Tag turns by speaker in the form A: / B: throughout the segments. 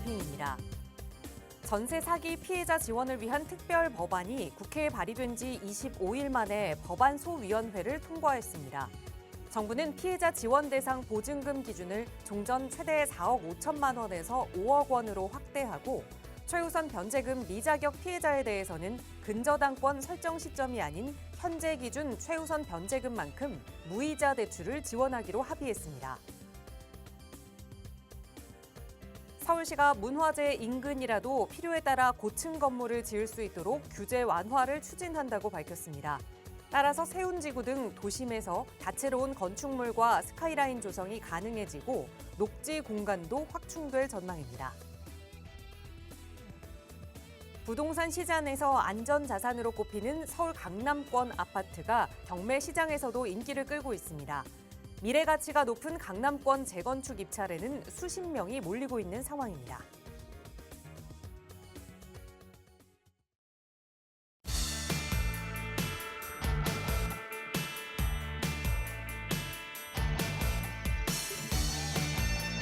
A: 브리핑입니다. 전세 사기 피해자 지원을 위한 특별 법안이 국회에 발의된 지 25일 만에 법안 소위원회를 통과했습니다. 정부는 피해자 지원 대상 보증금 기준을 종전 최대 4억 5천만 원에서 5억 원으로 확대하고 최우선 변제금 미자격 피해자에 대해서는 근저당권 설정 시점이 아닌 현재 기준 최우선 변제금만큼 무이자 대출을 지원하기로 합의했습니다. 서울시가 문화재 인근이라도 필요에 따라 고층 건물을 지을 수 있도록 규제 완화를 추진한다고 밝혔습니다. 따라서 세운지구 등 도심에서 다채로운 건축물과 스카이라인 조성이 가능해지고 녹지 공간도 확충될 전망입니다. 부동산 시장에서 안전자산으로 꼽히는 서울 강남권 아파트가 경매 시장에서도 인기를 끌고 있습니다. 미래 가치가 높은 강남권 재건축 입찰에는 수십 명이 몰리고 있는 상황입니다.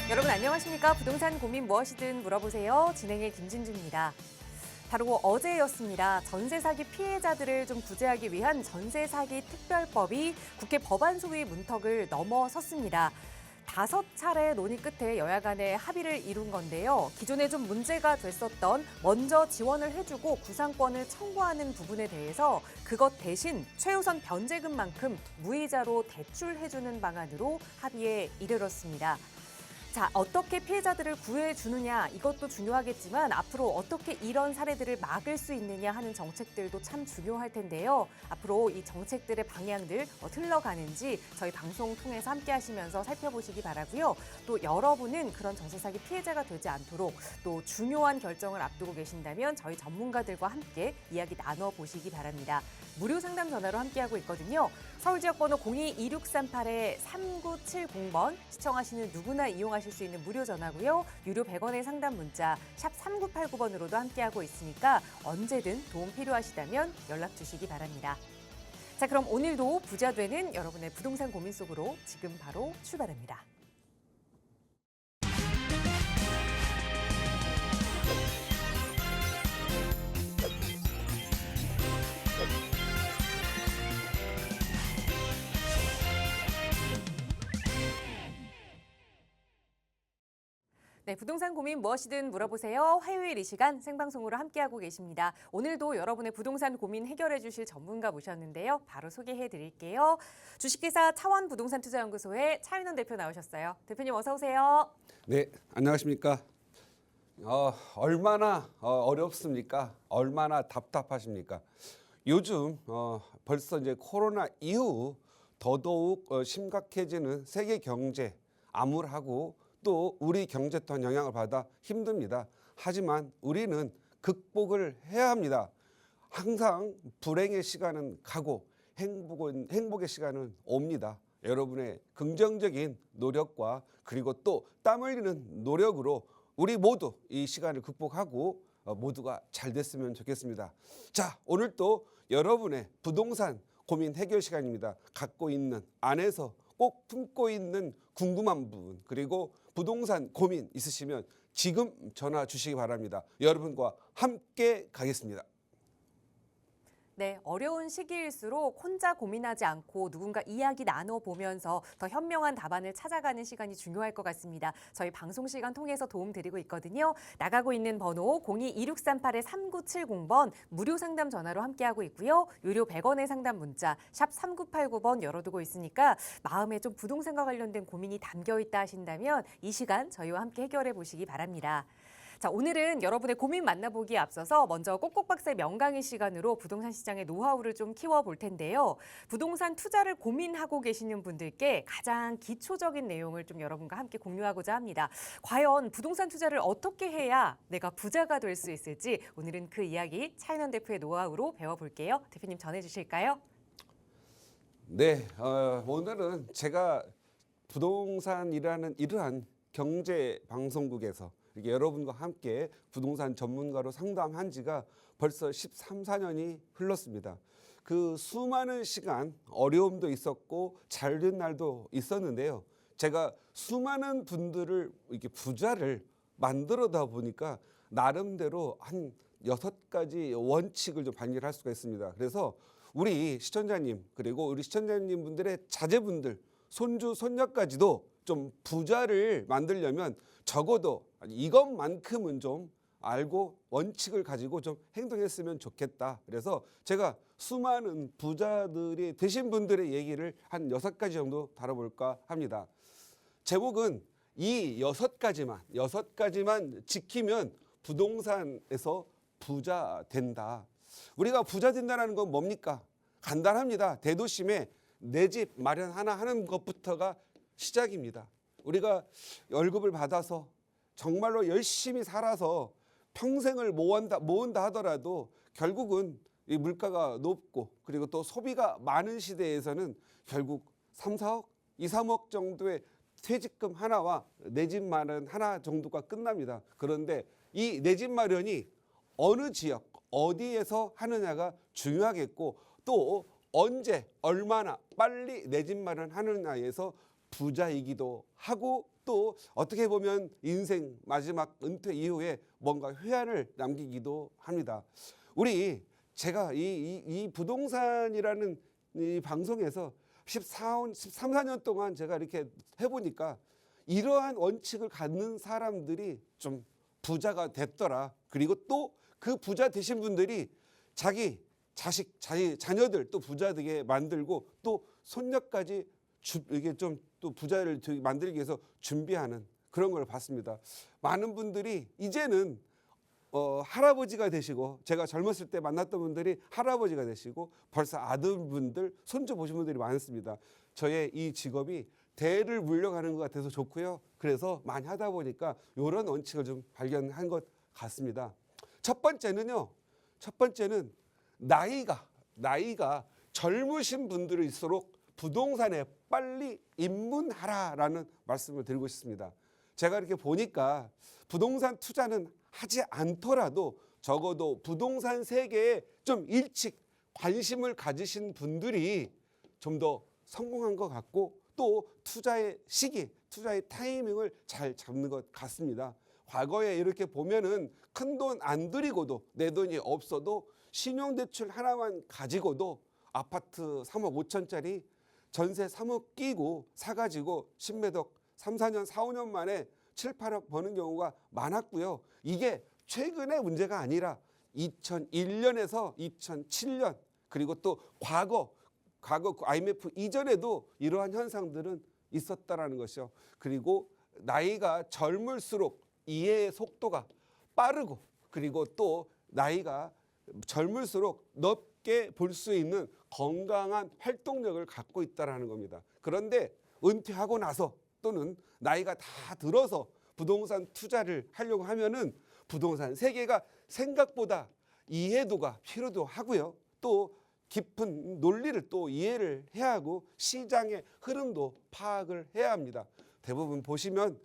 A: 여러분 안녕하십니까? 부동산 고민 무엇이든 물어보세요. 진행의 김진주입니다. 바로 어제였습니다. 전세 사기 피해자들을 좀 구제하기 위한 전세 사기 특별법이 국회 법안 소위 문턱을 넘어섰습니다. 5차례 논의 끝에 여야 간에 합의를 이룬 건데요. 기존에 좀 문제가 됐었던 먼저 지원을 해주고 구상권을 청구하는 부분에 대해서 그것 대신 최우선 변제금만큼 무이자로 대출해주는 방안으로 합의에 이르렀습니다. 자, 어떻게 피해자들을 구해주느냐 이것도 중요하겠지만 앞으로 어떻게 이런 사례들을 막을 수 있느냐 하는 정책들도 참 중요할 텐데요. 앞으로 이 정책들의 방향들 흘러가는지 저희 방송 통해서 함께 하시면서 살펴보시기 바라고요. 또 여러분은 그런 전세 사기 피해자가 되지 않도록 또 중요한 결정을 앞두고 계신다면 저희 전문가들과 함께 이야기 나눠보시기 바랍니다. 무료 상담 전화로 함께하고 있거든요. 서울 지역 번호 02-2638-3970번 시청하시는 누구나 이용하실 수 있는 무료 전화고요. 유료 100원의 상담 문자 샵 3989번으로도 함께하고 있으니까 언제든 도움 필요하시다면 연락 주시기 바랍니다. 자, 그럼 오늘도 부자 되는 여러분의 부동산 고민 속으로 지금 바로 출발합니다. 네, 부동산 고민 무엇이든 물어보세요. 화요일 이 시간 생방송으로 함께하고 계십니다. 오늘도 여러분의 부동산 고민 해결해 주실 전문가 모셨는데요. 바로 소개해 드릴게요. 주식회사 차원부동산투자연구소의 차윤원 대표 나오셨어요. 대표님 어서 오세요.
B: 네, 안녕하십니까. 얼마나 어렵습니까? 얼마나 답답하십니까? 요즘 벌써 이제 코로나 이후 더더욱 심각해지는 세계 경제 암울하고 또 우리 경제 또한 영향을 받아 힘듭니다. 하지만 우리는 극복을 해야 합니다. 항상 불행의 시간은 가고 행복의 시간은 옵니다. 여러분의 긍정적인 노력과 그리고 또 땀 흘리는 노력으로 우리 모두 이 시간을 극복하고 모두가 잘 됐으면 좋겠습니다. 자, 오늘 또 여러분의 부동산 고민 해결 시간입니다. 갖고 있는 안에서 꼭 품고 있는 궁금한 부분 그리고 부동산 고민 있으시면 지금 전화 주시기 바랍니다. 여러분과 함께 가겠습니다.
A: 네, 어려운 시기일수록 혼자 고민하지 않고 누군가 이야기 나눠보면서 더 현명한 답안을 찾아가는 시간이 중요할 것 같습니다. 저희 방송 시간 통해서 도움 드리고 있거든요. 나가고 있는 번호 02-2638-3970번 무료 상담 전화로 함께하고 있고요. 유료 100원의 상담 문자 샵 3989번 열어두고 있으니까 마음에 좀 부동산과 관련된 고민이 담겨있다 하신다면 이 시간 저희와 함께 해결해 보시기 바랍니다. 자, 오늘은 여러분의 고민 만나보기에 앞서서 먼저 꼭꼭박사의 명강의 시간으로 부동산 시장의 노하우를 좀 키워볼 텐데요. 부동산 투자를 고민하고 계시는 분들께 가장 기초적인 내용을 좀 여러분과 함께 공유하고자 합니다. 과연 부동산 투자를 어떻게 해야 내가 부자가 될 수 있을지 오늘은 그 이야기 차윤원 대표의 노하우로 배워볼게요. 대표님 전해주실까요?
B: 네, 오늘은 제가 부동산이라는 이러한 경제 방송국에서 이렇게 여러분과 함께 부동산 전문가로 상담한 지가 벌써 13, 14년이 흘렀습니다. 그 수많은 시간 어려움도 있었고 잘된 날도 있었는데요. 제가 수많은 분들을 이렇게 부자를 만들어다 보니까 나름대로 한 6가지 원칙을 좀 발견할 수가 있습니다. 그래서 우리 시청자님 그리고 우리 시청자님 분들의 자제분들 손주 손녀까지도 좀 부자를 만들려면 적어도 이것만큼은 좀 알고 원칙을 가지고 좀 행동했으면 좋겠다. 그래서 제가 수많은 부자들이 되신 분들의 얘기를 한 6가지 정도 다뤄볼까 합니다. 제목은 이 6가지만 지키면 부동산에서 부자 된다. 우리가 부자 된다는 건 뭡니까? 간단합니다. 대도심에 내 집 마련 하나 하는 것부터가 시작입니다. 우리가 월급을 받아서 정말로 열심히 살아서 평생을 모은다 하더라도 결국은 이 물가가 높고 그리고 또 소비가 많은 시대에서는 결국 3, 4억, 2, 3억 정도의 퇴직금 하나와 내 집 마련 하나 정도가 끝납니다. 그런데 이 내 집 마련이 어느 지역, 어디에서 하느냐가 중요하겠고 또 언제, 얼마나 빨리 내 집 마련하느냐에서 부자이기도 하고 또 어떻게 보면 인생 마지막 은퇴 이후에 뭔가 회한을 남기기도 합니다. 제가 이 부동산이라는 이 방송에서 13, 14년 동안 제가 이렇게 해보니까 이러한 원칙을 갖는 사람들이 좀 부자가 됐더라. 그리고 또 그 부자 되신 분들이 자기 자식, 자녀들 또 부자 되게 만들고 또 손녀까지 이게 좀 또 부자를 만들기 위해서 준비하는 그런 걸 봤습니다. 많은 분들이 이제는 할아버지가 되시고 제가 젊었을 때 만났던 분들이 할아버지가 되시고 벌써 아들분들, 손주 보신 분들이 많습니다. 저의 이 직업이 대를 물려가는 것 같아서 좋고요. 그래서 많이 하다 보니까 이런 원칙을 좀 발견한 것 같습니다. 첫 번째는 나이가 젊으신 분들일수록 부동산에 빨리 입문하라라는 말씀을 드리고 싶습니다. 제가 이렇게 보니까 부동산 투자는 하지 않더라도 적어도 부동산 세계에 좀 일찍 관심을 가지신 분들이 좀 더 성공한 것 같고 또 투자의 시기, 투자의 타이밍을 잘 잡는 것 같습니다. 과거에 이렇게 보면은 큰 돈 안 들이고도 내 돈이 없어도 신용대출 하나만 가지고도 아파트 3억 5천짜리 전세 3억 끼고 사가지고 신매덕 3, 4년, 4, 5년 만에 7, 8억 버는 경우가 많았고요. 이게 최근의 문제가 아니라 2001년에서 2007년 그리고 또 과거 IMF 이전에도 이러한 현상들은 있었다라는 것이죠. 그리고 나이가 젊을수록 이해의 속도가 빠르고 그리고 또 나이가 젊을수록 넓게 볼 수 있는 건강한 활동력을 갖고 있다라는 겁니다. 그런데 은퇴하고 나서 또는 나이가 다 들어서 부동산 투자를 하려고 하면은 부동산 세계가 생각보다 이해도가 필요도 하고요. 또 깊은 논리를 또 이해를 해야 하고 시장의 흐름도 파악을 해야 합니다. 대부분 보시면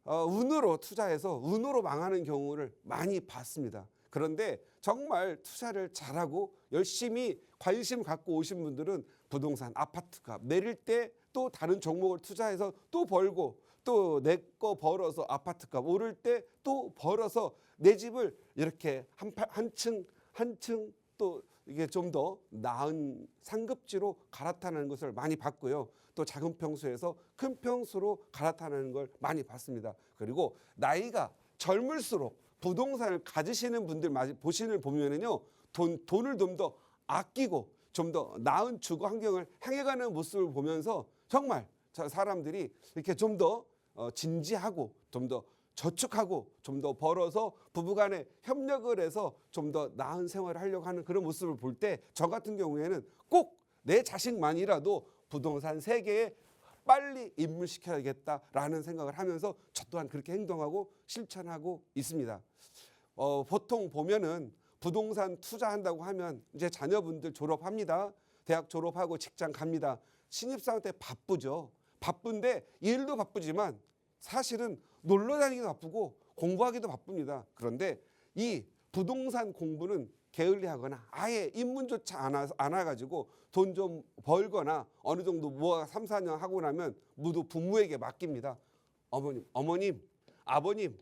B: 운으로 투자해서 운으로 망하는 경우를 많이 봤습니다. 그런데 정말 투자를 잘하고 열심히 관심 갖고 오신 분들은 부동산 아파트값 내릴 때 또 다른 종목을 투자해서 또 벌고 또 내 거 벌어서 아파트값 오를 때 또 벌어서 내 집을 이렇게 한 층 또 이게 좀 더 나은 상급지로 갈아타는 것을 많이 봤고요. 또 작은 평수에서 큰 평수로 갈아타는 걸 많이 봤습니다. 그리고 나이가 젊을수록 부동산을 가지시는 분들 보면은요, 돈을 좀 더 아끼고 좀 더 나은 주거 환경을 향해가는 모습을 보면서 정말 사람들이 이렇게 좀 더 진지하고 좀 더 저축하고 좀 더 벌어서 부부간에 협력을 해서 좀 더 나은 생활을 하려고 하는 그런 모습을 볼 때 저 같은 경우에는 꼭 내 자식만이라도 부동산 세계에 빨리 입문시켜야겠다라는 생각을 하면서 저 또한 그렇게 행동하고 실천하고 있습니다. 보통 보면은 부동산 투자한다고 하면 이제 자녀분들 졸업합니다. 대학 졸업하고 직장 갑니다. 신입사원 때 바쁘죠. 바쁜데 일도 바쁘지만 사실은 놀러 다니기도 바쁘고 공부하기도 바쁩니다. 그런데 이 부동산 공부는 게을리하거나 아예 입문조차 안 와가지고 돈 좀 벌거나 어느 정도 모아 3, 4년 하고 나면 모두 부모에게 맡깁니다. 어머님, 아버님,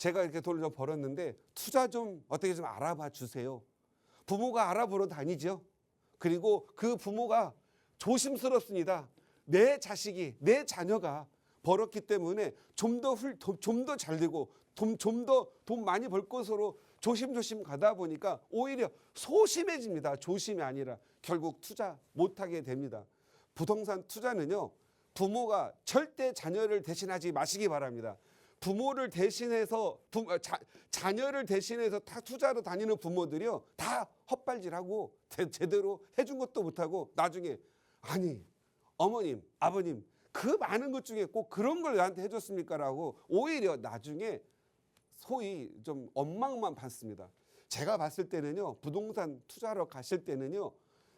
B: 제가 이렇게 돈을 좀 벌었는데 투자 좀 어떻게 좀 알아봐 주세요. 부모가 알아보러 다니죠. 그리고 그 부모가 조심스럽습니다. 내 자식이, 내 자녀가 벌었기 때문에 좀 더 잘 되고 좀 더 돈 많이 벌 것으로 조심조심 가다 보니까 오히려 소심해집니다. 조심이 아니라 결국 투자 못하게 됩니다. 부동산 투자는요, 부모가 절대 자녀를 대신하지 마시기 바랍니다. 부모를 대신해서 자녀를 대신해서 다 투자로 다니는 부모들이요, 다 헛발질하고 제대로 해준 것도 못하고 나중에 아니 어머님 아버님 그 많은 것 중에 꼭 그런 걸 나한테 해줬습니까라고 오히려 나중에 소위 좀 원망만 받습니다. 제가 봤을 때는요, 부동산 투자로 가실 때는요,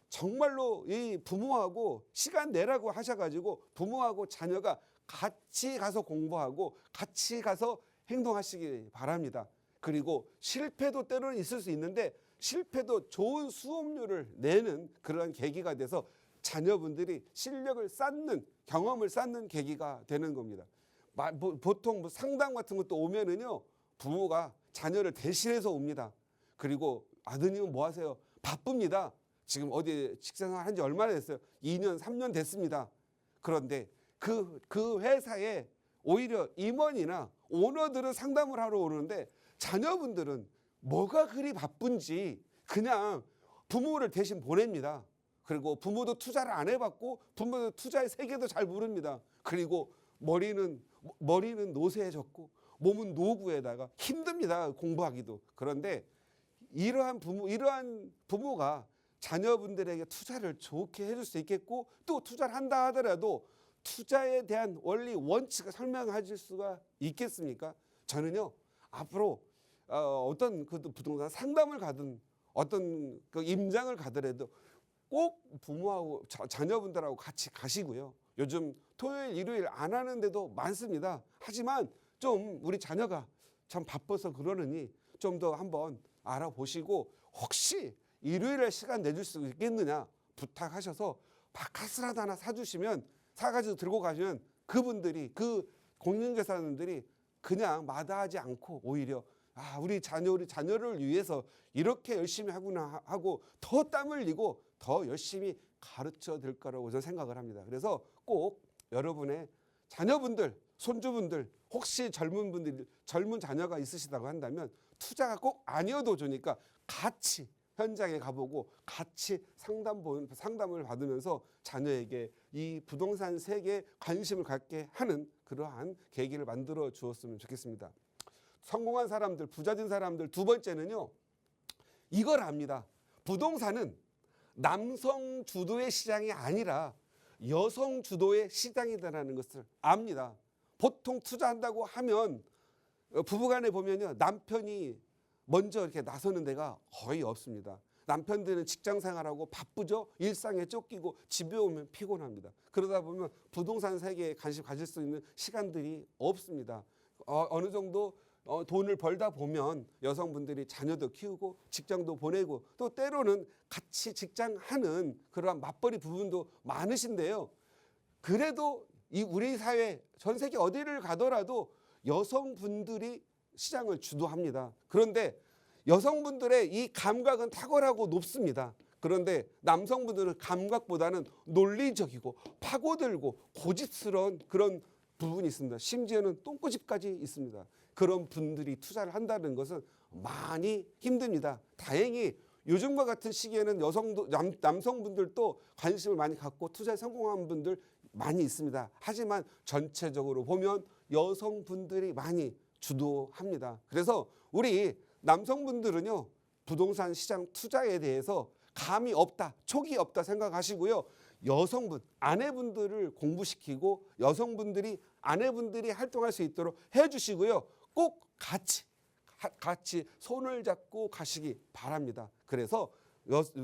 B: 정말로 이 부모하고 시간 내라고 하셔가지고 부모하고 자녀가 같이 가서 공부하고 같이 가서 행동하시기 바랍니다. 그리고 실패도 때로는 있을 수 있는데 실패도 좋은 수업료를 내는 그런 계기가 돼서 자녀분들이 실력을 쌓는, 경험을 쌓는 계기가 되는 겁니다. 보통 상담 같은 것도 오면은요, 부모가 자녀를 대신해서 옵니다. 그리고 아드님은 뭐 하세요? 바쁩니다. 지금 어디 직장생활 한지 얼마나 됐어요? 2년, 3년 됐습니다. 그런데 그 회사에 오히려 임원이나 오너들은 상담을 하러 오는데 자녀분들은 뭐가 그리 바쁜지 그냥 부모를 대신 보냅니다. 그리고 부모도 투자를 안 해봤고 부모도 투자의 세계도 잘 모릅니다. 그리고 머리는 노쇠해졌고 몸은 노구에다가 힘듭니다. 공부하기도. 그런데 이러한 부모가 자녀분들에게 투자를 좋게 해줄 수 있겠고 또 투자를 한다 하더라도 투자에 대한 원리 원칙을 설명하실 수가 있겠습니까? 저는요, 앞으로 어떤 그 부동산 상담을 가든 어떤 그 임장을 가더라도 꼭 부모하고 자녀분들하고 같이 가시고요. 요즘 토요일, 일요일 안 하는데도 많습니다. 하지만 좀 우리 자녀가 참 바빠서 그러느니 좀 더 한번 알아보시고 혹시 일요일에 시간 내줄 수 있겠느냐 부탁하셔서 바카스라도 하나 사가지고 들고 가시면 그분들이 그 공인중개사분들이 그냥 마다하지 않고 오히려 우리 자녀를 위해서 이렇게 열심히 하구나 하고 더 땀 흘리고 더 열심히 가르쳐 될 거라고 저는 생각을 합니다. 그래서 꼭 여러분의 자녀분들, 손주분들, 혹시 젊은 자녀가 있으시다고 한다면 투자가 꼭 아니어도 좋으니까 같이 현장에 가보고 같이 상담을 받으면서 자녀에게 이 부동산 세계에 관심을 갖게 하는 그러한 계기를 만들어 주었으면 좋겠습니다. 성공한 사람들, 부자된 사람들 두 번째는요, 이걸 압니다. 부동산은 남성 주도의 시장이 아니라 여성 주도의 시장이다라는 것을 압니다. 보통 투자한다고 하면 부부간에 보면요, 남편이 먼저 이렇게 나서는 데가 거의 없습니다. 남편들은 직장 생활하고 바쁘죠. 일상에 쫓기고 집에 오면 피곤합니다. 그러다 보면 부동산 세계에 관심 가질 수 있는 시간들이 없습니다. 어느 정도 돈을 벌다 보면 여성분들이 자녀도 키우고 직장도 보내고 또 때로는 같이 직장하는 그러한 맞벌이 부분도 많으신데요. 그래도 우리 사회 전 세계 어디를 가더라도 여성분들이 시장을 주도합니다. 그런데 여성분들의 이 감각은 탁월하고 높습니다. 그런데 남성분들은 감각보다는 논리적이고 파고들고 고집스러운 그런 부분이 있습니다. 심지어는 똥꼬집까지 있습니다. 그런 분들이 투자를 한다는 것은 많이 힘듭니다. 다행히 요즘과 같은 시기에는 남성분들도 관심을 많이 갖고 투자에 성공한 분들 많이 있습니다. 하지만 전체적으로 보면 여성분들이 많이 주도합니다. 그래서 우리 남성분들은요, 부동산 시장 투자에 대해서 감이 없다, 촉이 없다 생각하시고요. 여성분, 아내분들을 공부시키고 여성분들이 아내분들이 활동할 수 있도록 해주시고요. 꼭 같이 손을 잡고 가시기 바랍니다. 그래서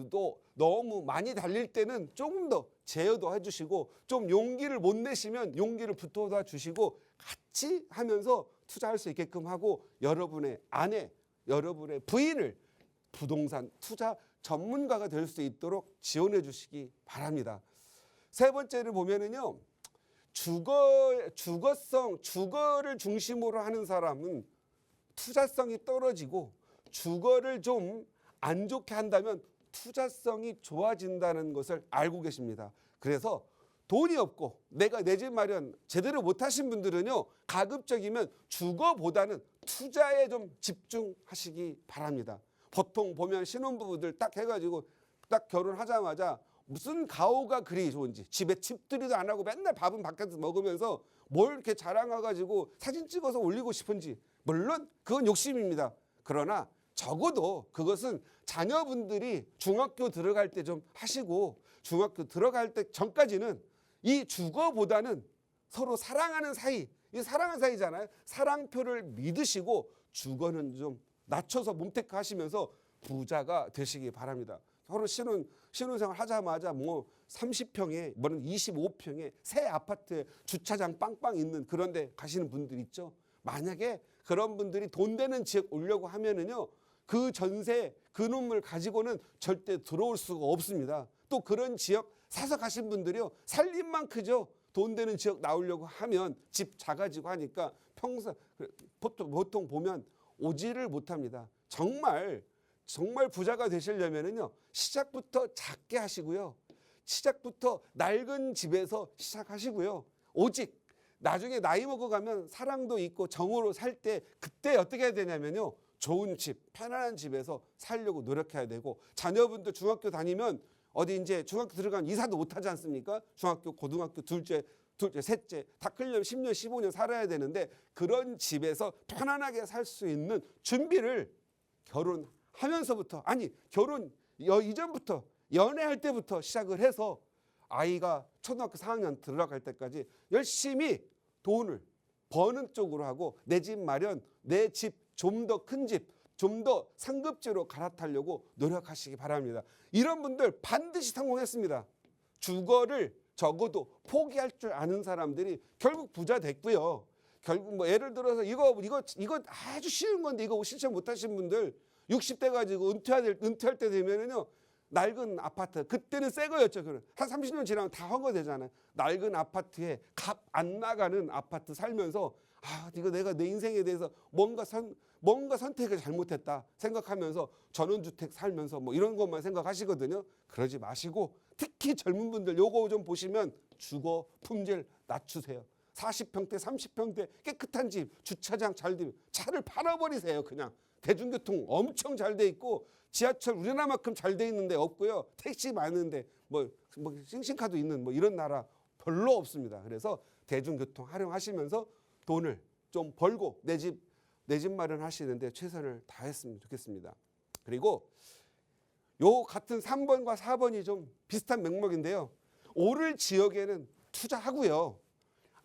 B: 또 너무 많이 달릴 때는 조금 더 제어도 해주시고 좀 용기를 못 내시면 용기를 붙어다 주시고 같이 하면서 투자할 수 있게끔 하고 여러분의 아내, 여러분의 부인을 부동산 투자 전문가가 될 수 있도록 지원해 주시기 바랍니다. 세 번째를 보면은요, 주거를 중심으로 하는 사람은 투자성이 떨어지고 주거를 좀 안 좋게 한다면 투자성이 좋아진다는 것을 알고 계십니다. 그래서 돈이 없고 내가 내 집 마련 제대로 못하신 분들은요, 가급적이면 주거보다는 투자에 좀 집중하시기 바랍니다. 보통 보면 신혼부부들 딱 해가지고 딱 결혼하자마자 무슨 가오가 그리 좋은지, 집에 집들이도 안 하고 맨날 밥은 밖에서 먹으면서 뭘 이렇게 자랑해가지고 사진 찍어서 올리고 싶은지, 물론 그건 욕심입니다. 그러나 적어도 그것은 자녀분들이 중학교 들어갈 때 좀 하시고, 중학교 들어갈 때 전까지는 이 주거보다는 서로 사랑하는 사이, 이 사랑하는 사이잖아요. 사랑표를 믿으시고 주거는 좀 낮춰서 몸테크 하시면서 부자가 되시기 바랍니다. 서로 신혼생활 하자마자 뭐 30평에 뭐는 25평에 새 아파트에 주차장 빵빵 있는 그런 데 가시는 분들 있죠. 만약에 그런 분들이 돈 되는 지역 오려고 하면은요, 그 전세 그 놈을 가지고는 절대 들어올 수가 없습니다. 또 그런 지역 사서 가신 분들이요, 살림만 크죠. 돈 되는 지역 나오려고 하면 집 작아지고 하니까 보통 보면 오지를 못합니다. 정말 부자가 되시려면은요, 시작부터 작게 하시고요, 시작부터 낡은 집에서 시작하시고요. 오직 나중에 나이 먹어가면 사랑도 있고 정으로 살 때 그때 어떻게 해야 되냐면요, 좋은 집, 편안한 집에서 살려고 노력해야 되고, 자녀분들 중학교 다니면 어디 이제 중학교 들어가면 이사도 못하지 않습니까? 중학교, 고등학교, 둘째, 셋째 다 끌려면 10년, 15년 살아야 되는데, 그런 집에서 편안하게 살 수 있는 준비를 결혼하면서부터, 아니 결혼 이전부터, 연애할 때부터 시작을 해서 아이가 초등학교 4학년 들어갈 때까지 열심히 돈을 버는 쪽으로 하고, 내 집 마련, 내 집 좀 더 큰 집, 좀 더 상급지로 갈아타려고 노력하시기 바랍니다. 이런 분들 반드시 성공했습니다. 주거를 적어도 포기할 줄 아는 사람들이 결국 부자 됐고요. 결국 뭐 예를 들어서 이거 아주 쉬운 건데 이거 실천 못하신 분들 60대 가지고 은퇴할 때 되면은요, 낡은 아파트, 그때는 새 거였죠. 한 30년 지나면 다 허가되잖아요. 낡은 아파트에 값 안 나가는 아파트 살면서, 이거 내가 내 인생에 대해서 뭔가 선택을 잘못했다 생각하면서 전원주택 살면서 뭐 이런 것만 생각하시거든요. 그러지 마시고, 특히 젊은 분들 요거 좀 보시면 주거 품질 낮추세요. 40평대, 30평대 깨끗한 집, 주차장 잘 되면 차를 팔아버리세요. 그냥 대중교통 엄청 잘 돼 있고, 지하철 우리나라만큼 잘 돼 있는데 없고요. 택시 많은데 뭐 싱싱카도 있는 뭐 이런 나라 별로 없습니다. 그래서 대중교통 활용하시면서 돈을 좀 벌고 내 집 마련하시는데 최선을 다했으면 좋겠습니다. 그리고 요 같은 3번과 4번이 좀 비슷한 맥락인데요. 오를 지역에는 투자하고요,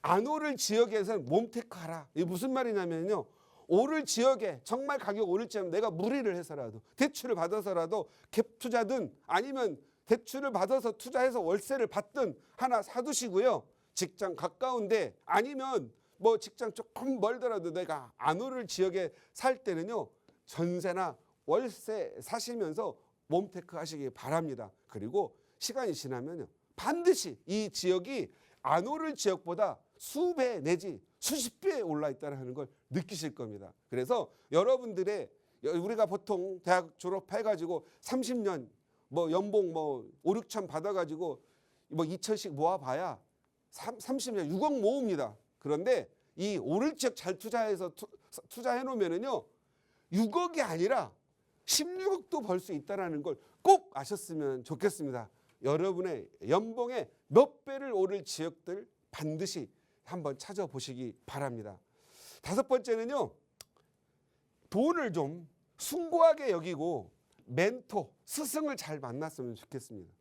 B: 안 오를 지역에서는 몸테크하라. 이게 무슨 말이냐면요, 오를 지역에 정말 가격 오를 지역에 내가 무리를 해서라도 대출을 받아서라도 갭 투자든 아니면 대출을 받아서 투자해서 월세를 받든 하나 사두시고요. 직장 가까운데 아니면 뭐 직장 조금 멀더라도 내가 안 오를 지역에 살 때는요, 전세나 월세 사시면서 몸테크 하시기 바랍니다. 그리고 시간이 지나면요, 반드시 이 지역이 안 오를 지역보다 수배 내지 수십 배 올라 있다는 걸 느끼실 겁니다. 그래서 여러분들의, 우리가 보통 대학 졸업해가지고 30년 뭐 연봉 뭐 5, 6천 받아가지고 뭐 2천씩 모아봐야 30년 6억 모읍니다. 그런데 이 오를 지역 잘 투자해서 투자해 놓으면은요, 6억이 아니라 16억도 벌 수 있다는 걸 꼭 아셨으면 좋겠습니다. 여러분의 연봉의 몇 배를 오를 지역들 반드시 한번 찾아보시기 바랍니다. 5번째는요, 돈을 좀 숭고하게 여기고 멘토, 스승을 잘 만났으면 좋겠습니다.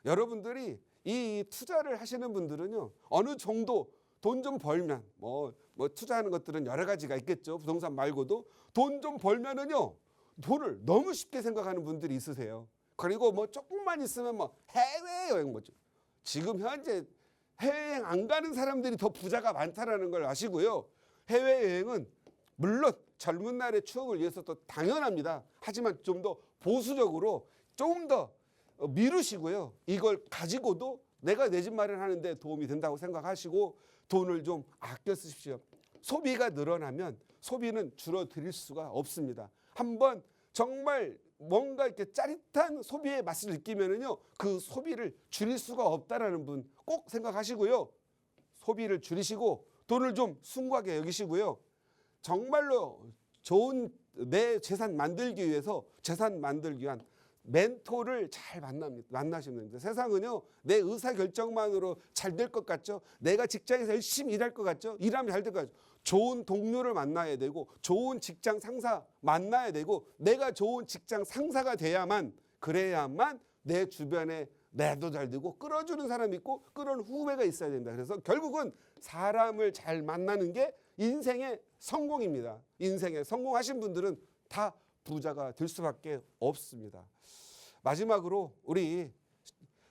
B: 여러분들이 이 투자를 하시는 분들은요, 어느 정도 돈 좀 벌면 뭐 투자하는 것들은 여러 가지가 있겠죠. 부동산 말고도 돈 좀 벌면은요, 돈을 너무 쉽게 생각하는 분들이 있으세요. 그리고 뭐 조금만 있으면 뭐 해외여행 뭐죠. 지금 현재 해외여행 안 가는 사람들이 더 부자가 많다라는 걸 아시고요. 해외여행은 물론 젊은 날의 추억을 위해서도 당연합니다. 하지만 좀 더 보수적으로 좀 더 미루시고요. 이걸 가지고도 내가 내 집 마련하는데 도움이 된다고 생각하시고 돈을 좀 아껴 쓰십시오. 소비가 늘어나면 소비는 줄어들 수가 없습니다. 한번 정말 뭔가 이렇게 짜릿한 소비의 맛을 느끼면은요, 그 소비를 줄일 수가 없다라는 분 꼭 생각하시고요. 소비를 줄이시고 돈을 좀 숭고하게 여기시고요. 정말로 좋은 내 재산 만들기 위해서 재산 만들기 위한 멘토를 잘 만나시면 됩니다. 세상은요, 내 의사 결정만으로 잘 될 것 같죠? 내가 직장에서 열심히 일할 것 같죠? 일하면 잘 될 것 같죠? 좋은 동료를 만나야 되고, 좋은 직장 상사 만나야 되고, 내가 좋은 직장 상사가 돼야만, 그래야만 내 주변에 내도 잘 되고 끌어주는 사람이 있고 끌어오는 후배가 있어야 됩니다. 그래서 결국은 사람을 잘 만나는 게 인생의 성공입니다. 인생에 성공하신 분들은 다 부자가 될 수밖에 없습니다. 마지막으로 우리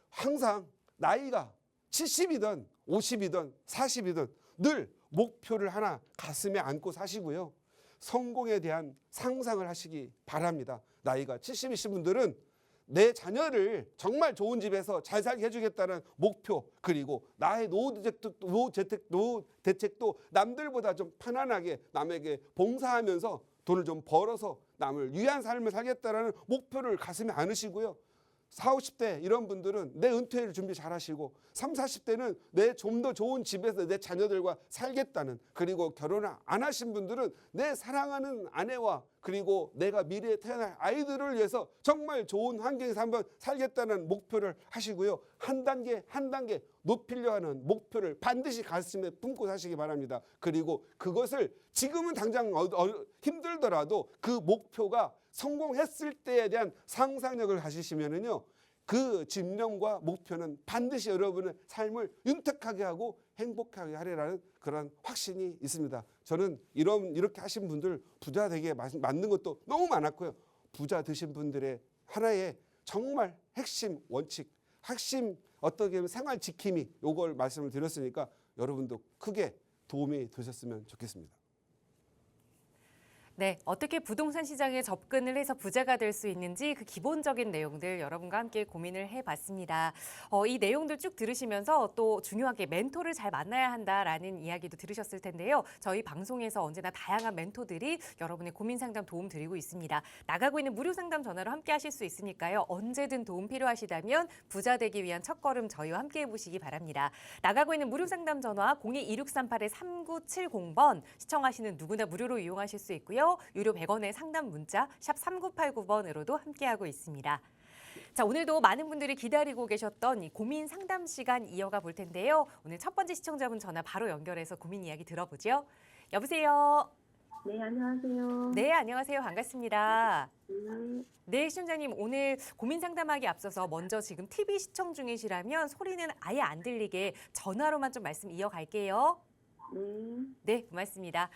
B: 항상 나이가 70이든 50이든 40이든 늘 목표를 하나 가슴에 안고 사시고요. 성공에 대한 상상을 하시기 바랍니다. 나이가 70이신 분들은 내 자녀를 정말 좋은 집에서 잘 살게 해주겠다는 목표, 그리고 나의 노후 대책도 남들보다 좀 편안하게 남에게 봉사하면서 돈을 좀 벌어서 남을 위한 삶을 살겠다는 목표를 가슴에 안으시고요. 40, 50대 이런 분들은 내 은퇴를 준비 잘 하시고, 30, 40대는 내 좀 더 좋은 집에서 내 자녀들과 살겠다는, 그리고 결혼을 안 하신 분들은 내 사랑하는 아내와 그리고 내가 미래에 태어날 아이들을 위해서 정말 좋은 환경에서 한번 살겠다는 목표를 하시고요. 한 단계 한 단계 높이려 하는 목표를 반드시 가슴에 품고 사시기 바랍니다. 그리고 그것을 지금은 당장 힘들더라도 그 목표가 성공했을 때에 대한 상상력을 가지시면은요, 그 집념과 목표는 반드시 여러분의 삶을 윤택하게 하고 행복하게 하리라는 그런 확신이 있습니다. 저는 이렇게 하신 분들 부자 되게 만든 것도 너무 많았고요. 부자 되신 분들의 하나의 정말 핵심 원칙, 핵심 어떻게 보면 생활 지킴이, 요걸 말씀을 드렸으니까 여러분도 크게 도움이 되셨으면 좋겠습니다.
A: 네, 어떻게 부동산 시장에 접근을 해서 부자가 될 수 있는지 그 기본적인 내용들 여러분과 함께 고민을 해봤습니다. 이 내용들 쭉 들으시면서 또 중요하게 멘토를 잘 만나야 한다라는 이야기도 들으셨을 텐데요. 저희 방송에서 언제나 다양한 멘토들이 여러분의 고민 상담 도움 드리고 있습니다. 나가고 있는 무료 상담 전화로 함께 하실 수 있으니까요. 언제든 도움 필요하시다면 부자 되기 위한 첫걸음 저희와 함께 해보시기 바랍니다. 나가고 있는 무료 상담 전화 02-2638-3970번 시청하시는 누구나 무료로 이용하실 수 있고요. 유료 100원의 상담 문자 샵 3989번으로도 함께하고 있습니다. 자, 오늘도 많은 분들이 기다리고 계셨던 이 고민 상담 시간 이어가 볼 텐데요. 오늘 첫 번째 시청자분 전화 바로 연결해서 고민 이야기 들어보죠. 여보세요.
C: 네, 안녕하세요.
A: 네, 안녕하세요. 반갑습니다.
C: 네,
A: 네, 시청자님 오늘 고민 상담하기 앞서서 먼저 지금 TV 시청 중이시라면 소리는 아예 안 들리게 전화로만 좀 말씀 이어갈게요.
C: 네.
A: 네, 고맙습니다.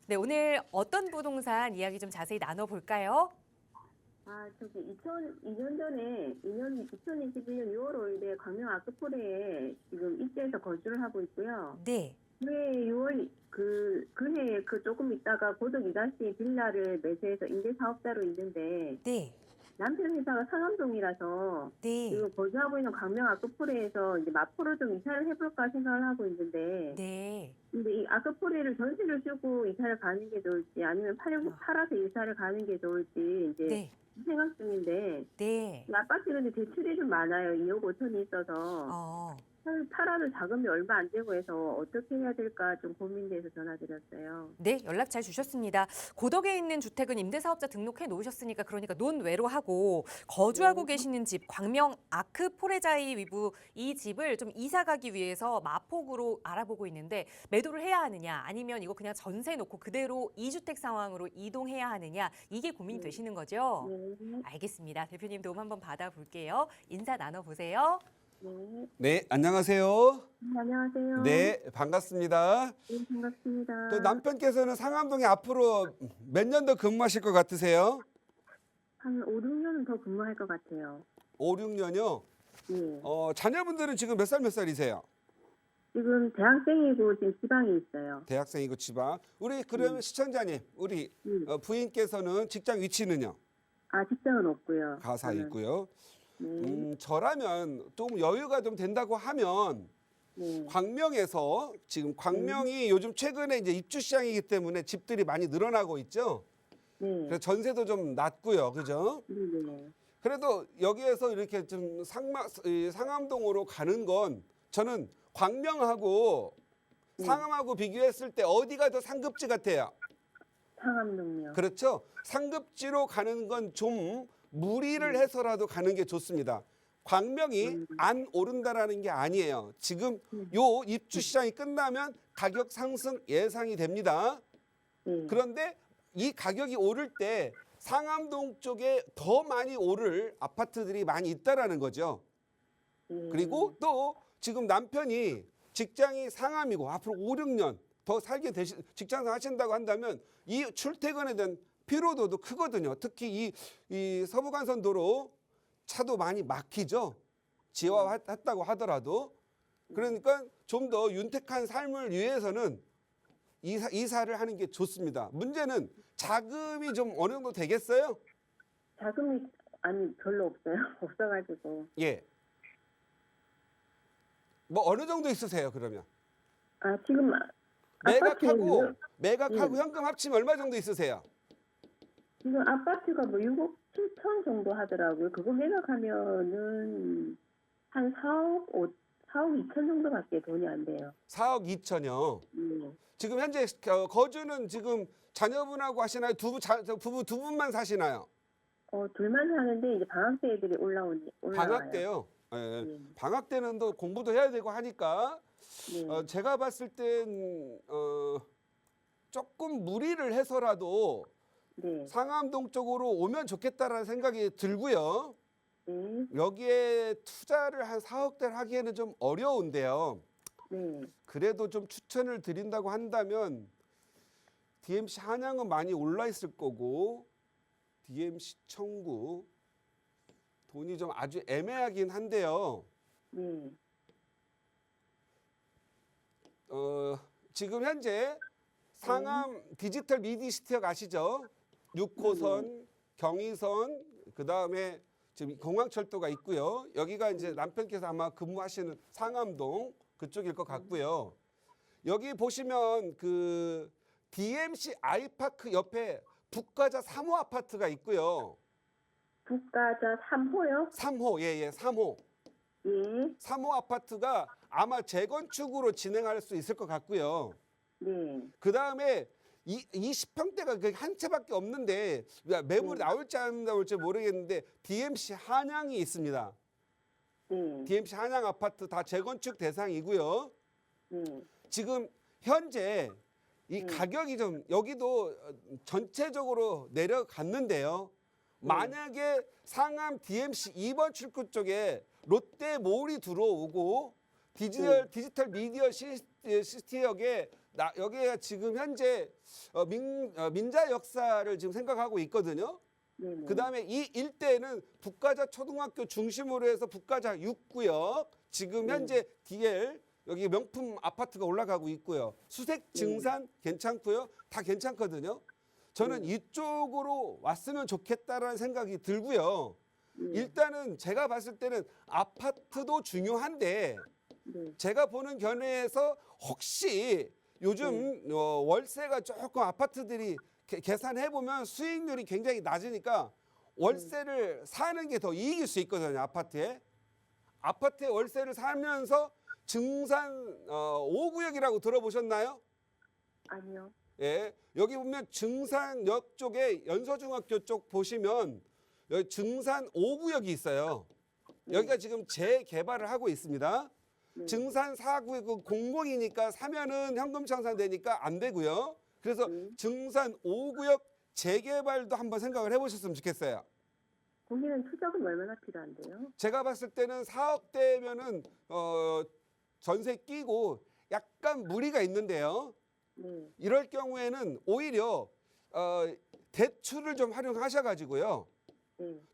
A: 네, 오늘 어떤 부동산 이야기 좀 자세히 나눠볼까요?
C: 저기 2002년 전에 2021년 6월 5일에 광명 아크포레에 지금 입주해서 거주를 하고 있고요.
A: 네,
C: 그해 6월 그해 조금 있다가 고덕 2다시 빌라를 매수해서 임대 사업자로 있는데
A: 네,
C: 남편 회사가 상암동이라서
A: 네,
C: 지금 거주하고 있는 광명 아크포레에서 이제 마포로 좀 이사를 해볼까 생각을 하고 있는데.
A: 네.
C: 근데 이 아크포레를 전세를 주고 이사를 가는 게 좋을지 아니면 팔아서 이사를 가는 게 좋을지 이제
A: 네,
C: 생각 중인데,
A: 네.
C: 이 아파트 근데 대출이 좀 많아요. 2억 5천이 있어서 팔아도 자금이 얼마 안 되고 해서 어떻게 해야 될까 좀 고민돼서 전화드렸어요.
A: 네, 연락 잘 주셨습니다. 고덕에 있는 주택은 임대사업자 등록해 놓으셨으니까 그러니까 논외로 하고 거주하고 계시는 집 광명 아크포레자이 위브 이 집을 좀 이사 가기 위해서 마포구로 알아보고 있는데 매도를 해야 하느냐 아니면 이거 그냥 전세 놓고 그대로 2주택 상황으로 이동해야 하느냐 이게 고민이 되시는 거죠?
C: 네.
A: 알겠습니다. 대표님 도움 한번 받아볼게요. 인사 나눠보세요.
C: 네.
B: 네, 안녕하세요.
C: 안녕하세요.
B: 네, 반갑습니다.
C: 네, 반갑습니다.
B: 그 남편께서는 상암동에 앞으로 몇 년 더 근무하실 것 같으세요?
C: 한 5, 6년은 더 근무할 것 같아요.
B: 5, 6년요?
C: 네.
B: 자녀분들은 지금 몇 살이세요?
C: 지금 대학생이고 지금 지방에 있어요.
B: 대학생이고 지방. 우리 그러면 시청자님, 우리 부인께서는 직장 위치는요?
C: 직장은 없고요.
B: 가사
C: 저는.
B: 있고요.
C: 네.
B: 저라면 좀 여유가 좀 된다고 하면
C: 네.
B: 광명에서 지금 광명이 요즘 최근에 이제 입주 시장이기 때문에 집들이 많이 늘어나고 있죠.
C: 네.
B: 그래서 전세도 좀 낮고요, 그죠?
C: 네.
B: 그래도 여기에서 이렇게 좀 상암동으로 가는 건 저는 광명하고 상암하고 비교했을 때 어디가 더 상급지 같아요?
C: 상암동이요.
B: 그렇죠. 상급지로 가는 건 좀 무리를 해서라도 가는 게 좋습니다. 광명이 안 오른다라는 게 아니에요. 지금 요 입주 시장이 끝나면 가격 상승 예상이 됩니다.
C: 네.
B: 그런데 이 가격이 오를 때 상암동 쪽에 더 많이 오를 아파트들이 많이 있다라는 거죠. 그리고 또 지금 남편이 직장이 상암이고 앞으로 5, 6년 더 살게 직장생 하신다고 한다면 이 출퇴근에 대한 피로도도 크거든요. 특히 이 서부간선도로 차도 많이 막히죠. 지하화했다고 하더라도. 그러니까 좀 더 윤택한 삶을 위해서는 이사를 하는 게 좋습니다. 문제는 자금이 좀 어느 정도 되겠어요?
C: 자금이 아니 별로 없어요. 없어가지고.
B: 예. 뭐 어느 정도 있으세요, 그러면?
C: 아 지금
B: 매각하고
C: 아파트는요?
B: 현금 합치면 얼마 정도 있으세요?
C: 지금 아파트가 뭐 6억 7천 정도 하더라고요. 그거 매각하면은 한 4억 2천 정도밖에 돈이 안 돼요.
B: 4억 2천요. 지금 현재 거주는 지금 자녀분하고 하시나요? 부부 두 분만 사시나요?
C: 둘만 사는데 이제 방학 때 애들이 올라와요.
B: 방학 때요. 예. 방학 때는 또 공부도 해야 되고 하니까
C: 네.
B: 제가 봤을 땐 조금 무리를 해서라도
C: 네.
B: 상암동 쪽으로 오면 좋겠다라는 생각이 들고요.
C: 네.
B: 여기에 투자를 한 4억대를 하기에는 좀 어려운데요.
C: 네.
B: 그래도 좀 추천을 드린다고 한다면 DMC 한양은 많이 올라 있을 거고 DMC 청구 돈이 좀 아주 애매하긴 한데요.
C: 네.
B: 지금 현재 상암 디지털 미디시티역 아시죠? 6호선, 경의선, 그다음에 지금 공항철도가 있고요. 여기가 이제 남편께서 아마 근무하시는 상암동 그쪽일 것 같고요. 여기 보시면 그 DMC 아이파크 옆에 북가자 3호 아파트가 있고요.
C: 북가자 3호요?
B: 3호, 예, 3호.
C: 예.
B: 3호 아파트가 아마 재건축으로 진행할 수 있을 것 같고요.
C: 네.
B: 그다음에 20평대가 한 채밖에 없는데 매물이 나올지 안 나올지 모르겠는데 DMC 한양이 있습니다.
C: 네.
B: DMC 한양 아파트 다 재건축 대상이고요.
C: 네.
B: 지금 현재 이 가격이 좀 여기도 전체적으로 내려갔는데요. 만약에 상암 DMC 2번 출구 쪽에 롯데몰이 들어오고 디지털 미디어 시티역에 여기에 지금 현재 민자 역사를 지금 생각하고 있거든요.
C: 네네.
B: 그다음에 이 일대에는 북가자 초등학교 중심으로 해서 북가자 6구역 지금 현재 DL 여기 명품 아파트가 올라가고 있고요. 수색 증산 괜찮고요. 다 괜찮거든요. 저는 이쪽으로 왔으면 좋겠다라는 생각이 들고요. 일단은 제가 봤을 때는 아파트도 중요한데 제가 보는 견해에서 혹시 요즘 월세가 조금 아파트들이 계산해 보면 수익률이 굉장히 낮으니까 월세를 사는 게 더 이익일 수 있거든요. 아파트에 월세를 사면서 증산 5구역이라고 들어보셨나요?
C: 아니요.
B: 예, 여기 보면 증산역 쪽에 연서중학교 쪽 보시면 여기 증산 5구역이 있어요. 여기가 지금 재개발을 하고 있습니다. 증산 4구역 공공이니까 사면은 현금 청산되니까 안 되고요. 그래서 증산 5구역 재개발도 한번 생각을 해보셨으면 좋겠어요.
C: 거기는 투자금 얼마나 필요한데요?
B: 제가 봤을 때는 4억대면은 전세 끼고 약간 무리가 있는데요. 이럴 경우에는 오히려 대출을 좀 활용하셔가지고요.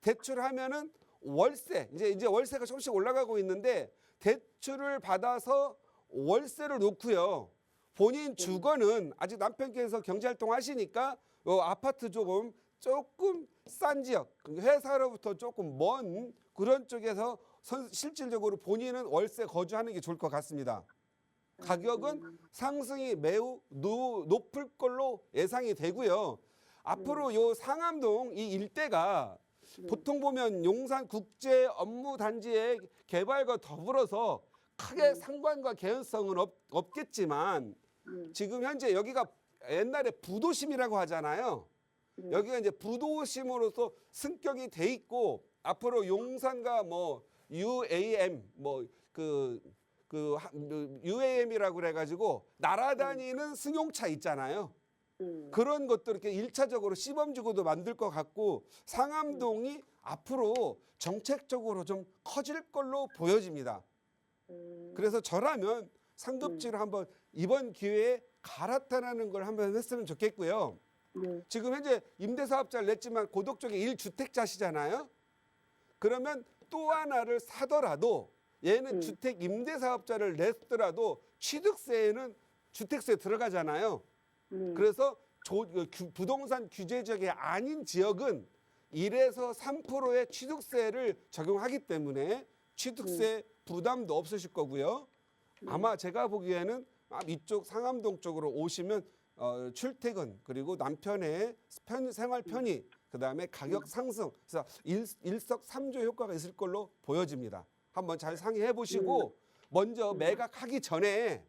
B: 대출하면은 월세 이제 월세가 조금씩 올라가고 있는데 대출을 받아서 월세를 놓고요. 본인 주거는 아직 남편께서 경제활동 하시니까 아파트 조금 싼 지역 회사로부터 조금 먼 그런 쪽에서 실질적으로 본인은 월세 거주하는 게 좋을 것 같습니다. 가격은 상승이 매우 높을 걸로 예상이 되고요. 앞으로 요 상암동 이 일대가 보통 보면 용산 국제 업무 단지의 개발과 더불어서 크게 상관과 개연성은 없겠지만 지금 현재 여기가 옛날에 부도심이라고 하잖아요. 여기가 이제 부도심으로서 승격이 돼 있고 앞으로 용산과 뭐 UAM UAM이라고 그래가지고 날아다니는 승용차 있잖아요. 그런 것도 이렇게 일차적으로 시범지구도 만들 것 같고 상암동이 앞으로 정책적으로 좀 커질 걸로 보여집니다. 그래서 저라면 상급지를 한번 이번 기회에 갈아타라는 걸 한번 했으면 좋겠고요. 지금 현재 임대사업자를 냈지만 고덕 쪽에 1주택자시잖아요. 그러면 또 하나를 사더라도 얘는 주택 임대사업자를 냈더라도 취득세에는 주택세 들어가잖아요. 그래서 부동산 규제 지역이 아닌 지역은 1에서 3%의 취득세를 적용하기 때문에 취득세 부담도 없으실 거고요. 아마 제가 보기에는 이쪽 상암동 쪽으로 오시면 출퇴근 그리고 남편의 생활 편의 그다음에 가격 상승 그래서 일석삼조 효과가 있을 걸로 보여집니다. 한번 잘 상의해 보시고 먼저 매각하기 전에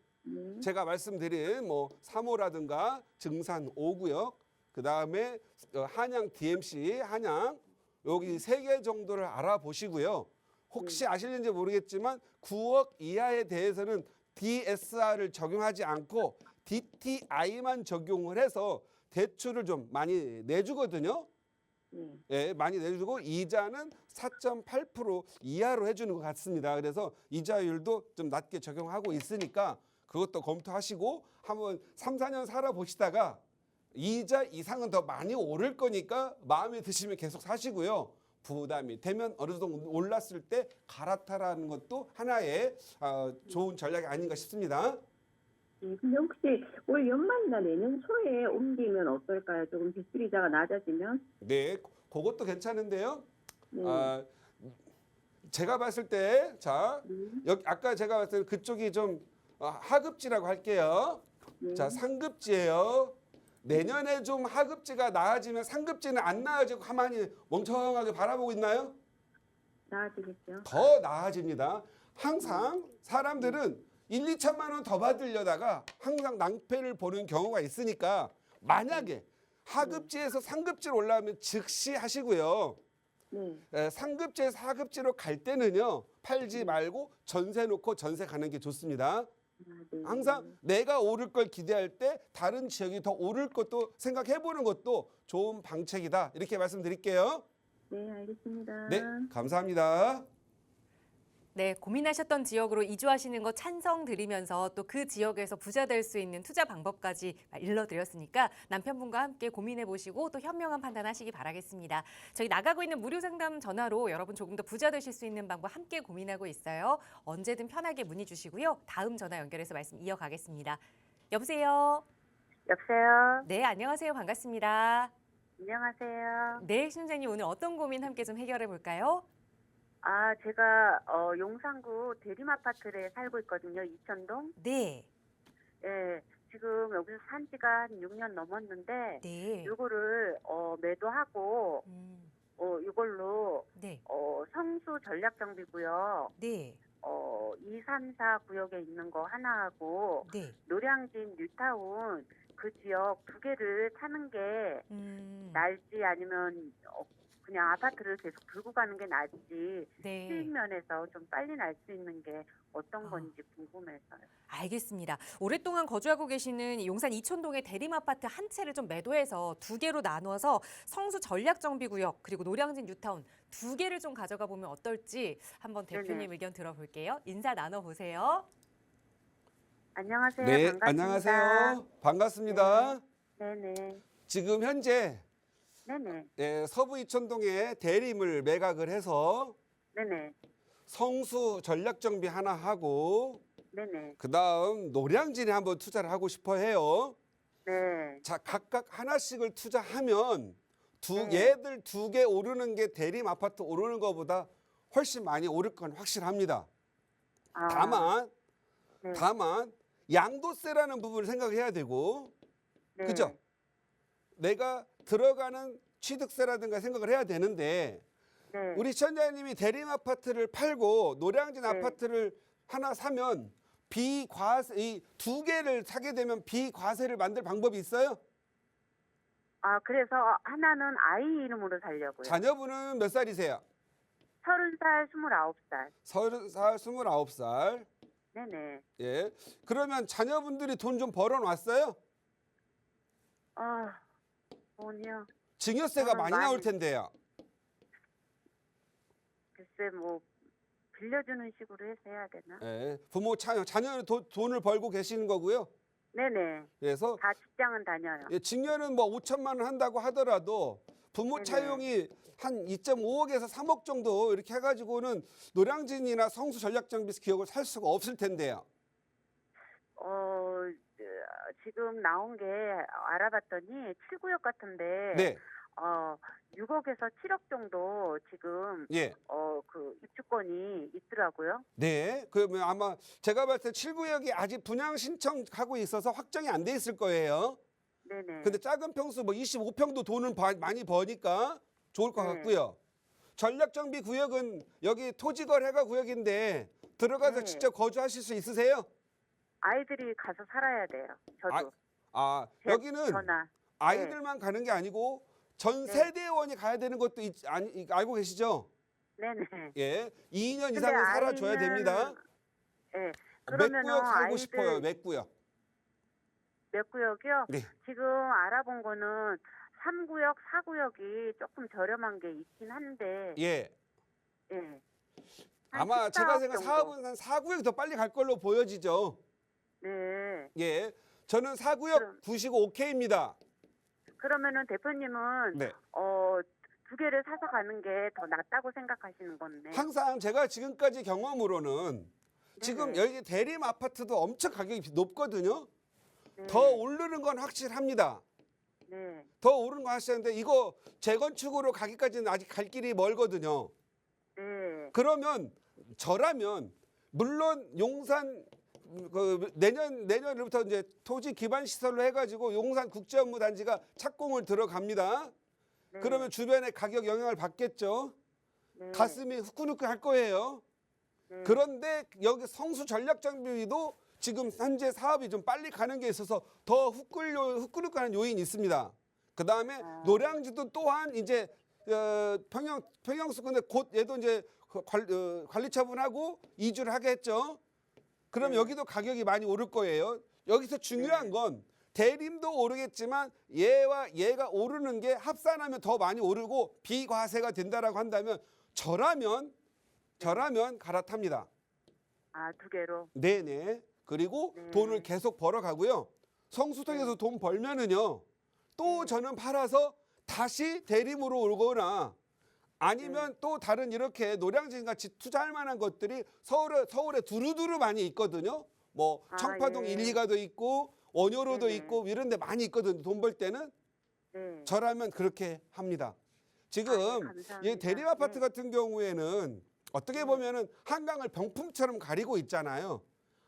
B: 제가 말씀드린 뭐 3호라든가 증산 5구역 그다음에 한양 DMC 한양 여기 3개 정도를 알아보시고요. 혹시 아실는지 모르겠지만 9억 이하에 대해서는 DSR을 적용하지 않고 DTI만 적용을 해서 대출을 좀 많이 내주거든요. 예, 많이 내주고 이자는 4.8% 이하로 해주는 것 같습니다. 그래서 이자율도 좀 낮게 적용하고 있으니까 그것도 검토하시고 한번 3, 4년 살아보시다가 이자 이상은 더 많이 오를 거니까 마음에 드시면 계속 사시고요. 부담이 되면 어느 정도 올랐을 때 갈아타라는 것도 하나의 좋은 전략이 아닌가 싶습니다.
C: 근데 혹시 올 연말이나 내년 초에 옮기면 어떨까요? 조금 대출이자가 낮아지면?
B: 네, 그것도 괜찮은데요. 제가 봤을 때, 자, 여기 아까 제가 봤을 때 그쪽이 좀 하급지라고 할게요. 자, 상급지예요. 내년에 좀 하급지가 나아지면 상급지는 안 나아지고 가만히 멍청하게 바라보고 있나요?
C: 나아지겠죠.
B: 더 나아집니다. 항상 사람들은 1, 2천만 원 더 받으려다가 항상 낭패를 보는 경우가 있으니까 만약에 하급지에서 상급지로 올라오면 즉시 하시고요. 상급지에서 하급지로 갈 때는요. 팔지 말고 전세 놓고 전세 가는 게 좋습니다. 항상 내가 오를 걸 기대할 때 다른 지역이 더 오를 것도 생각해보는 것도 좋은 방책이다. 이렇게 말씀드릴게요.
C: 네, 알겠습니다.
B: 네, 감사합니다.
A: 네, 고민하셨던 지역으로 이주하시는 거 찬성드리면서 또 그 지역에서 부자 될 수 있는 투자 방법까지 일러드렸으니까 남편분과 함께 고민해 보시고 또 현명한 판단하시기 바라겠습니다. 저희 나가고 있는 무료 상담 전화로 여러분 조금 더 부자 되실 수 있는 방법 함께 고민하고 있어요. 언제든 편하게 문의 주시고요. 다음 전화 연결해서 말씀 이어가겠습니다. 여보세요?
D: 여보세요?
A: 네, 안녕하세요. 반갑습니다.
D: 안녕하세요.
A: 네, 신청자님 오늘 어떤 고민 함께 좀 해결해 볼까요?
D: 제가 용산구 대림아파트에 살고 있거든요. 이천동.
A: 네.
D: 예, 지금 여기서 산 지가 한 6년 넘었는데
A: 네.
D: 요거를 매도하고 이걸로
A: 네.
D: 성수 전략정비구역
A: 네.
D: 2, 3, 4 구역에 있는 거 하나하고
A: 네.
D: 노량진 뉴타운 그 지역 2개를 사는 게 나을지 아니면 그냥 아파트를 계속 들고 가는 게 나을지
A: 네.
D: 수익 면에서 좀 빨리 날 수 있는 게 어떤 건지 궁금해서요.
A: 알겠습니다. 오랫동안 거주하고 계시는 용산 이촌동의 대림아파트 한 채를 좀 매도해서 2개로 나누어서 성수 전략정비구역 그리고 노량진 뉴타운 2개를 좀 가져가 보면 어떨지 한번 대표님
D: 네네.
A: 의견 들어볼게요. 인사 나눠보세요.
D: 안녕하세요.
B: 네,
D: 반갑습니다.
B: 안녕하세요. 반갑습니다.
D: 네네.
B: 지금 현재
D: 네네.
B: 서부 이천동에 대림을 매각을 해서
D: 네네.
B: 성수 전략정비 하나 하고
D: 네네.
B: 그다음 노량진에 한번 투자를 하고 싶어 해요.
D: 네.
B: 자, 각각 하나씩을 투자하면
D: 네.
B: 얘들 2개 오르는 게 대림 아파트 오르는 것보다 훨씬 많이 오를 건 확실합니다. 다만
D: 네.
B: 다만 양도세라는 부분을 생각해야 되고,
D: 네.
B: 그죠? 내가 들어가는 취득세라든가 생각을 해야 되는데,
D: 네.
B: 우리 시청자님이 대림 아파트를 팔고 노량진
D: 네.
B: 아파트를 하나 사면 비과세, 이 두 개를 사게 되면 비과세를 만들 방법이 있어요?
D: 아, 그래서 하나는 아이 이름으로 살려고요.
B: 자녀분은 몇 살이세요?
D: 30살, 29살.
B: 30살, 29살.
D: 네네.
B: 예. 그러면 자녀분들이 돈 좀 벌어놨어요?
D: 아, 돈이요.
B: 증여세가
D: 저는
B: 많이
D: 많이-
B: 나올 텐데요.
D: 글쎄 뭐 빌려주는 식으로 해서 해야 되나?
B: 예. 부모 자녀는 돈을 벌고 계시는 거고요.
D: 네네.
B: 그래서
D: 다 직장은 다녀요.
B: 예, 증여는 뭐 5천만 원 한다고 하더라도 부모
D: 네네.
B: 차용이 한 2.5억에서 3억 정도 이렇게 해가지고는 노량진이나 성수 전략장비 기업을 살 수가 없을 텐데요.
D: 지금 나온 게 알아봤더니 7구역 같은데
B: 네,
D: 6억에서 7억 정도 지금
B: 예,
D: 그 입주권이 있더라고요.
B: 네. 그러면 아마 제가 봤을 때 7구역이 아직 분양 신청하고 있어서 확정이 안 돼 있을 거예요.
D: 네네.
B: 근데 작은 평수 뭐 25평도 돈은 많이 버니까 좋을 것
D: 네.
B: 같고요. 전략정비 구역은 여기 토지거래가 구역인데 들어가서
D: 네.
B: 직접 거주하실 수 있으세요?
D: 아이들이 가서 살아야 돼요. 저도.
B: 여기는
D: 전화.
B: 아이들만 가는 게 아니고 전
D: 네.
B: 세대원이 가야 되는 것도 알고 계시죠?
D: 네네.
B: 예, 2년
D: 근데
B: 이상은 살아줘야
D: 아이는-
B: 됩니다.
D: 네.
B: 몇
D: 그러면은
B: 구역 살고
D: 아이들
B: 싶어요? 몇 구역?
D: 몇 구역이요?
B: 네.
D: 지금 알아본 거는 3구역, 4구역이 조금 저렴한 게 있긴 한데,
B: 예.
D: 예. 한
B: 아마 제가
D: 14억
B: 생각
D: 정도.
B: 사업은 한 4구역이 더 빨리 갈 걸로 보여지죠.
D: 네.
B: 예. 저는 4구역
D: 그럼-
B: 구시고 오케이입니다.
D: 그러면은 대표님은
B: 네.
D: 두 개를 사서 가는 게 더 낫다고 생각하시는 건데.
B: 항상 제가 지금까지 경험으로는 지금
D: 네네.
B: 여기 대림 아파트도 엄청 가격이 높거든요.
D: 네.
B: 더 오르는 건 확실합니다.
D: 네.
B: 더 오르는 건 확실한데 이거 재건축으로 가기까지는 아직 갈 길이 멀거든요.
D: 네.
B: 그러면 저라면 물론 용산 내년부터 이제 토지 기반 시설로 해가지고 용산 국제업무단지가 착공을 들어갑니다.
D: 네.
B: 그러면 주변에 가격 영향을 받겠죠.
D: 네.
B: 가슴이 후끈후끈할 거예요.
D: 네.
B: 그런데 여기 성수 전략장비도 지금 현재 사업이 좀 빨리 가는 게 있어서 더 후끈후끈한 요인이 있습니다. 그 다음에 노량진도 또한 이제 평영수 근데 곧 얘도 이제 관리 처분하고 이주를 하겠죠. 그럼
D: 네.
B: 여기도 가격이 많이 오를 거예요. 여기서 중요한 건 대림도 오르겠지만 얘가 오르는 게 합산하면 더 많이 오르고 비과세가 된다라고 한다면 저라면 갈아탑니다.
D: 아, 두 개로.
B: 네네. 그리고
D: 네.
B: 돈을 계속 벌어가고요. 성수동에서 돈 벌면은요. 또 저는 팔아서 다시 대림으로 오거나 아니면 또 다른 이렇게 노량진 같이 투자할 만한 것들이 서울에 두루두루 많이 있거든요. 뭐 청파동
D: 예.
B: 1, 2가도 있고 원효로도
D: 네네.
B: 있고 이런 데 많이 있거든요. 돈 벌 때는
D: 네.
B: 저라면 그렇게 합니다. 지금
D: 감사합니다.
B: 이 대림 아파트
D: 네.
B: 같은 경우에는 어떻게 보면은 한강을 병풍처럼 가리고 있잖아요.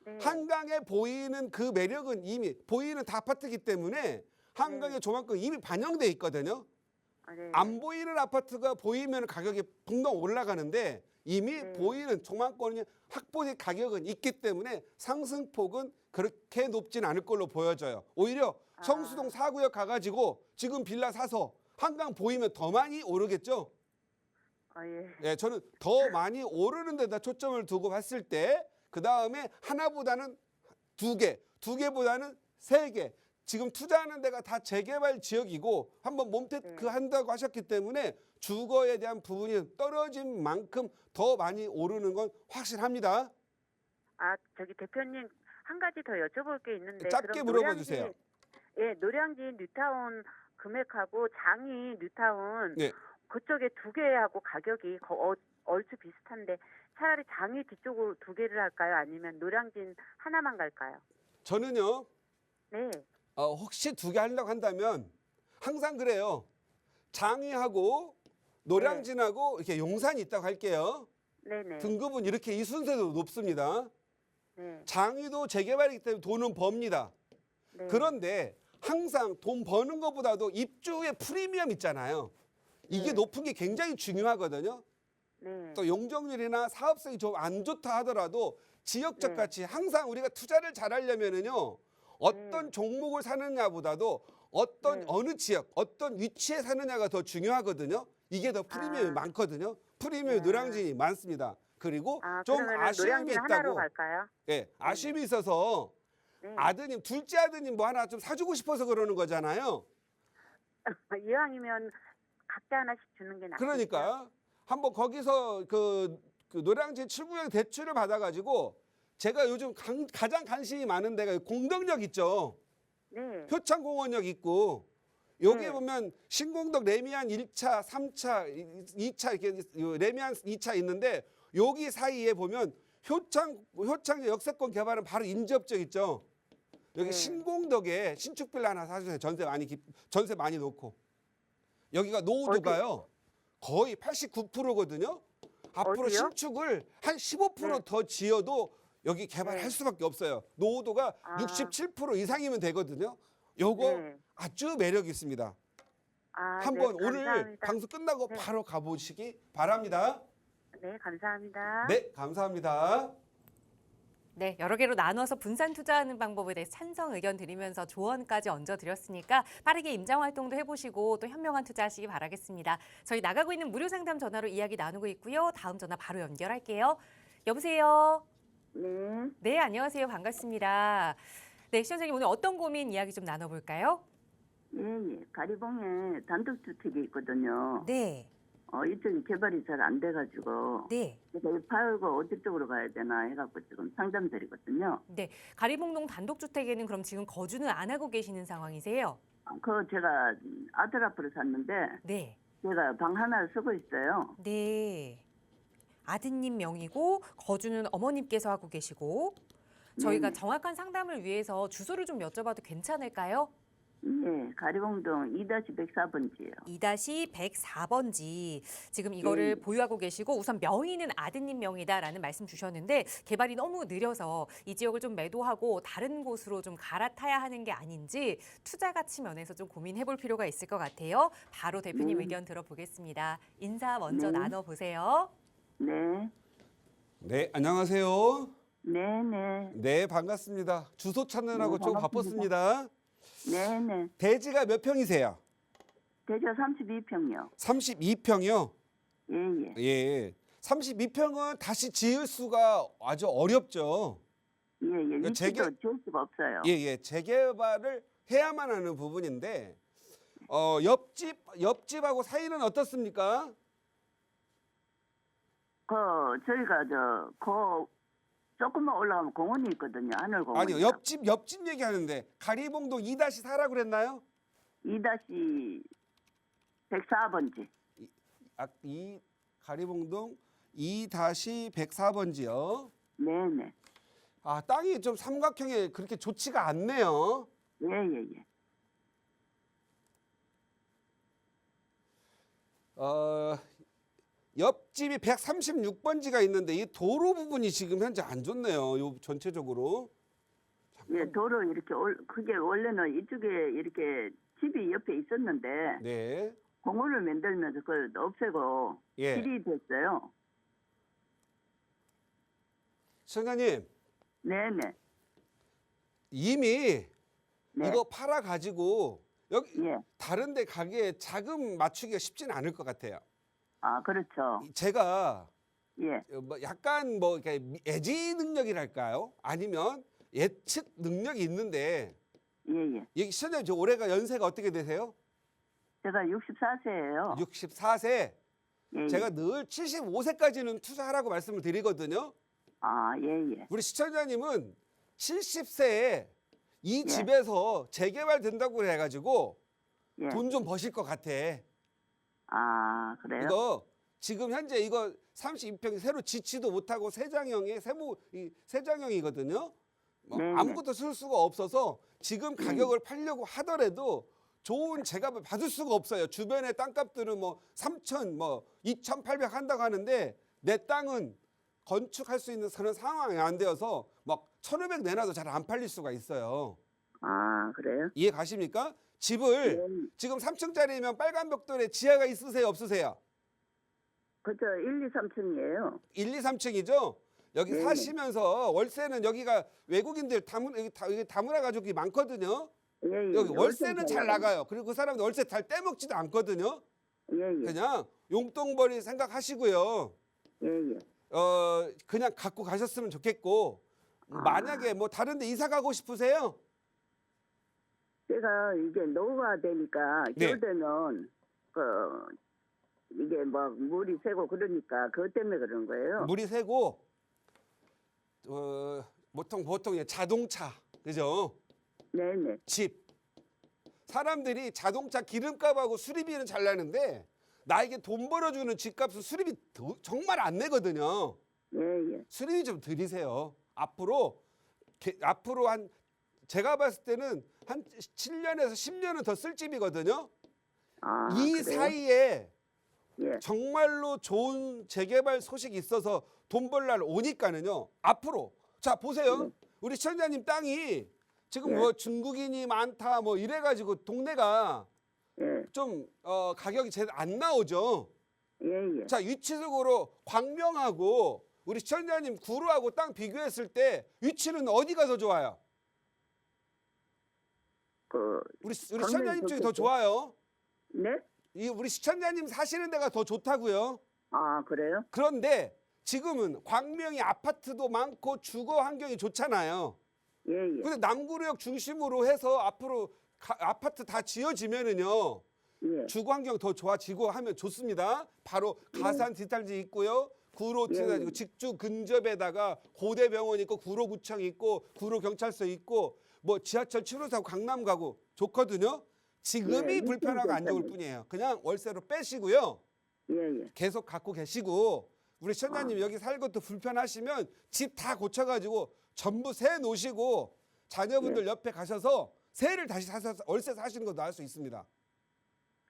D: 네.
B: 한강에 보이는 그 매력은 이미 보이는 다 아파트이기 때문에 한강의 조망권 이미 반영돼 있거든요.
D: 네.
B: 안 보이는 아파트가 보이면 가격이 붕덩 올라가는데 이미
D: 네.
B: 보이는 조망권이 확보된 가격은 있기 때문에 상승폭은 그렇게 높진 않을 걸로 보여져요. 오히려 성수동 4구역 가가지고 지금 빌라 사서 한강 보이면 더 많이 오르겠죠.
D: 예.
B: 예, 저는 더 많이 오르는 데다 초점을 두고 봤을 때 그 다음에 하나보다는 두 개보다는 세 개. 지금 투자하는 데가 다 재개발 지역이고 한번 몸테크 한다고 하셨기 때문에 주거에 대한 부분이 떨어진 만큼 더 많이 오르는 건 확실합니다.
D: 저기 대표님 한 가지 더 여쭤볼 게 있는데.
B: 짧게
D: 그럼
B: 물어봐 주세요.
D: 예, 노량진 뉴타운 금액하고 장이 뉴타운
B: 네.
D: 그쪽에 두 개하고 가격이 얼추 비슷한데 차라리 장이 뒤쪽으로 두 개를 할까요? 아니면 노량진 하나만 갈까요?
B: 저는요.
D: 네.
B: 혹시 두 개 하려고 한다면 항상 그래요. 장위하고 노량진하고 이렇게 용산이 있다고 할게요.
D: 네네.
B: 등급은 이렇게 이 순서도 높습니다.
D: 네.
B: 장위도 재개발이기 때문에 돈은 법니다.
D: 네.
B: 그런데 항상 돈 버는 것보다도 입주의 프리미엄 있잖아요. 이게
D: 네.
B: 높은 게 굉장히 중요하거든요.
D: 네.
B: 또 용적률이나 사업성이 좀 안 좋다 하더라도 지역적
D: 네.
B: 가치 항상 우리가 투자를 잘하려면은요 어떤
D: 네.
B: 종목을 사느냐보다도 어떤
D: 네.
B: 어느 지역 어떤 위치에 사느냐가 더 중요하거든요. 이게 더 프리미엄이
D: 아.
B: 많거든요. 프리미엄
D: 네.
B: 노량진이 많습니다. 그리고 좀
D: 그러면은
B: 아쉬움이
D: 노량진 하나로
B: 있다고.
D: 갈까요?
B: 예, 아쉬움이 있어서
D: 네.
B: 아드님 둘째 아드님 뭐 하나 좀 사주고 싶어서 그러는 거잖아요.
D: 이왕이면 각자 하나씩 주는 게 낫겠죠.
B: 그러니까 한번 거기서 그 노량진 7구역 대출을 받아가지고 제가 요즘 가장 관심이 많은 데가 공덕역 있죠.
D: 네.
B: 효창공원역 있고 여기
D: 네.
B: 보면 신공덕 레미안 1차, 3차, 2차 이렇게 레미안 2차 있는데 여기 사이에 보면 효창 역세권 개발은 바로 인접적 있죠. 여기
D: 네.
B: 신공덕에 신축 빌라 하나 사주세요. 전세 많이 놓고 여기가 노후도가요 거의 89%거든요. 앞으로
D: 어디요?
B: 신축을 한 15%
D: 네.
B: 더 지어도 여기 개발할
D: 네.
B: 수밖에 없어요. 노후도가
D: 아.
B: 67% 이상이면 되거든요. 요거
D: 네.
B: 아주 매력 있습니다.
D: 아,
B: 한번
D: 네,
B: 오늘
D: 감사합니다.
B: 방송 끝나고
D: 네.
B: 바로 가보시기 바랍니다.
D: 네, 감사합니다.
B: 네, 감사합니다.
A: 네, 여러 개로 나눠서 분산 투자하는 방법에 대해서 찬성 의견 드리면서 조언까지 얹어드렸으니까 빠르게 임장 활동도 해보시고 또 현명한 투자하시기 바라겠습니다. 저희 나가고 있는 무료 상담 전화로 이야기 나누고 있고요. 다음 전화 바로 연결할게요. 여보세요?
C: 네.
A: 네, 안녕하세요. 반갑습니다. 네, 시청자님 오늘 어떤 고민 이야기 좀 나눠볼까요?
C: 예, 예. 가리봉에 단독주택이 있거든요.
A: 네,
C: 이쪽이 개발이 잘 안 돼가지고.
A: 네.
C: 그래서 이 팔고 어디 쪽으로 가야 되나 해갖고 지금 상담드리거든요.
A: 네, 가리봉동 단독주택에는 그럼 지금 거주는 안 하고 계시는 상황이세요?
C: 제가 아들 앞으로 샀는데,
A: 네,
C: 제가 방 하나를 쓰고 있어요.
A: 네. 아드님 명의고 거주는 어머님께서 하고 계시고 저희가
C: 네네.
A: 정확한 상담을 위해서 주소를 좀 여쭤봐도 괜찮을까요?
C: 예, 가리봉동 2-104번지예요.
A: 2-104번지. 지금 이거를 보유하고 계시고 우선 명의는 아드님 명의다라는 말씀 주셨는데 개발이 너무 느려서 이 지역을 좀 매도하고 다른 곳으로 좀 갈아타야 하는 게 아닌지 투자 가치 면에서 좀 고민해 볼 필요가 있을 것 같아요. 바로 대표님 의견 들어보겠습니다. 인사 먼저
C: 네.
A: 나눠보세요.
C: 네,
B: 네, 안녕하세요.
C: 네, 네,
B: 네, 반갑습니다. 주소 찾느라고
C: 네,
B: 좀
C: 반갑습니다.
B: 바빴습니다.
C: 네, 네.
B: 대지가 몇 평이세요?
C: 대저 32평이요.
B: 32평이요?
C: 예, 예.
B: 예. 32평은 다시 지을 수가 아주 어렵죠.
C: 예, 예.
B: 그러니까
C: 위치도 지을 수가 없어요.
B: 예, 예. 재개발을 해야만 하는 부분인데 옆집하고 사이는 어떻습니까?
C: 저희가 조금만 올라가면 공원이 있거든요. 하늘공원.
B: 아니요. 옆집 얘기하는데 가리봉동 2-4라고 그랬나요?
C: 2-104번지.
B: 이 가리봉동 2-104번지요.
C: 네네.
B: 아, 땅이 좀 삼각형에 그렇게 좋지가 않네요.
C: 예, 예, 예.
B: 옆집이 136번지가 있는데 이 도로 부분이 지금 현재 안 좋네요. 요 전체적으로.
C: 예, 도로 이렇게 그게 원래는 이쪽에 이렇게 집이 옆에 있었는데
B: 네.
C: 공원을 만들면서 그걸 없애고
B: 예.
C: 길이 됐어요.
B: 시청자님,
C: 네네.
B: 이미
C: 네.
B: 이거 팔아 가지고 여기
C: 예.
B: 다른 데 가게에 자금 맞추기가 쉽지는 않을 것 같아요.
C: 그렇죠.
B: 제가
C: 예.
B: 뭐 약간 뭐 이렇게 예지 능력이랄까요? 아니면 예측 능력이 있는데
C: 예, 예.
B: 여기 시청자님 저 올해가 연세가 어떻게 되세요?
C: 제가 64세예요.
B: 64세.
C: 예, 예.
B: 제가 늘 75세까지는 투자하라고 말씀을 드리거든요.
C: 예, 예.
B: 우리 시청자님은 70세에 이
C: 예.
B: 집에서 재개발 된다고 해가지고
C: 예.
B: 돈 좀 버실 것 같아.
C: 그래요?
B: 이거 지금 현재 이거 32평이 새로 지치도 못하고 세장형이거든요. 뭐
C: 네네.
B: 아무것도 쓸 수가 없어서 지금 가격을 팔려고 하더라도 좋은 제값을 받을 수가 없어요. 주변의 땅값들은 뭐 3천, 뭐 2,800 한다고 하는데 내 땅은 건축할 수 있는 그런 상황이 안 되어서 막 1,500 내놔도 잘 안 팔릴 수가 있어요.
C: 아, 그래요?
B: 이해 가십니까? 집을 지금 3층짜리면 빨간 벽돌에 지하가 있으세요, 없으세요?
C: 그죠. 1, 2, 3층이에요.
B: 1, 2, 3층이죠? 여기
C: 네네.
B: 사시면서 월세는 여기가 외국인들 여기 다문화 가족이 많거든요.
C: 예, 예.
B: 여기 월세는 잘
C: 나가요.
B: 나가요. 그리고 그 사람들 월세 잘 떼먹지도 않거든요.
C: 예, 예.
B: 그냥 용돈벌이 생각하시고요.
C: 예, 예.
B: 그냥 갖고 가셨으면 좋겠고 만약에 뭐 다른 데 이사 가고 싶으세요?
C: 제가 이제 노후가 되니까
B: 네.
C: 겨울 되면 이게 뭐 물이 새고 그러니까 그것 때문에 그런 거예요.
B: 물이 새고 보통 이제 자동차 그죠?
C: 네네.
B: 집 사람들이 자동차 기름값하고 수리비는 잘 나는데 나에게 돈 벌어주는 집값은 수리비 정말 안 내거든요.
C: 예, 예.
B: 수리비 좀 들이세요. 앞으로 한 제가 봤을 때는 한 7년에서 10년은 더 쓸 집이거든요.
C: 아,
B: 이
C: 그래요?
B: 사이에
C: 예.
B: 정말로 좋은 재개발 소식이 있어서 돈 벌 날 오니까는요. 앞으로 자 보세요. 우리 시청자님 땅이 지금
C: 예.
B: 뭐 중국인이 많다 뭐 이래가지고 동네가
C: 예.
B: 좀 가격이 제대로 안 나오죠.
C: 예, 예.
B: 자 위치적으로 광명하고 우리 시청자님 구로하고 땅 비교했을 때 위치는 어디가 더 좋아요? 우리 시청자님 쪽이 더
C: 좋겠죠.
B: 좋아요.
C: 네?
B: 우리 시청자님 사시는 데가 더 좋다고요.
C: 아, 그래요?
B: 그런데 지금은 광명이 아파트도 많고 주거 환경이 좋잖아요.
C: 예, 예.
B: 근데 남구역 중심으로 해서 앞으로 아파트 다 지어지면은요.
C: 예.
B: 주거 환경 더 좋아지고 하면 좋습니다. 바로 가산 디탈지 있고요. 구로
C: 예.
B: 직주 근접에다가 고대병원 있고 구로구청 있고 구로경찰서 있고 뭐 지하철 7호선 강남 가고 좋거든요. 지금이
C: 예,
B: 불편하고 안 좋을
C: 괜찮아요.
B: 뿐이에요. 그냥 월세로 빼시고요.
C: 예, 예.
B: 계속 갖고 계시고 우리 시청자님 여기 살 것도 불편하시면 집 다 고쳐가지고 전부 세 놓으시고 자녀분들 옆에 가셔서 세를 다시 사서 월세 사시는 것도 할 수 있습니다.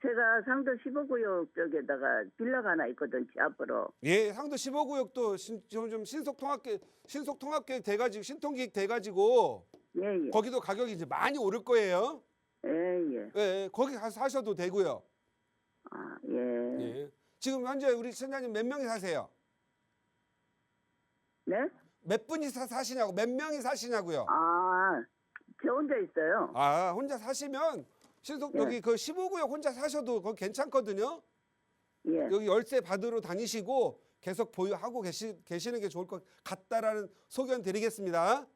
C: 제가 상도 15구역 쪽에다가 빌라가 하나 있거든, 집 앞으로.
B: 예, 상도 15구역도 좀 신속통합계획 돼가지고 신통기획 돼가지고
C: 예, 예.
B: 거기도 가격이 이제 많이 오를 거예요.
C: 예, 예.
B: 예, 예, 거기 가서 사셔도 되고요.
C: 아, 예.
B: 예. 지금 현재 우리 시청자님 몇 명이 사세요?
C: 네?
B: 몇 분이 사시냐고 몇 명이 사시냐고요?
C: 아, 저 혼자 있어요.
B: 아, 혼자 사시면
C: 예.
B: 여기 그 15구역 혼자 사셔도 거기 괜찮거든요.
C: 예.
B: 여기 열쇠 받으러 다니시고 계속 보유하고 계시는 게 좋을 것 같다라는 소견 드리겠습니다.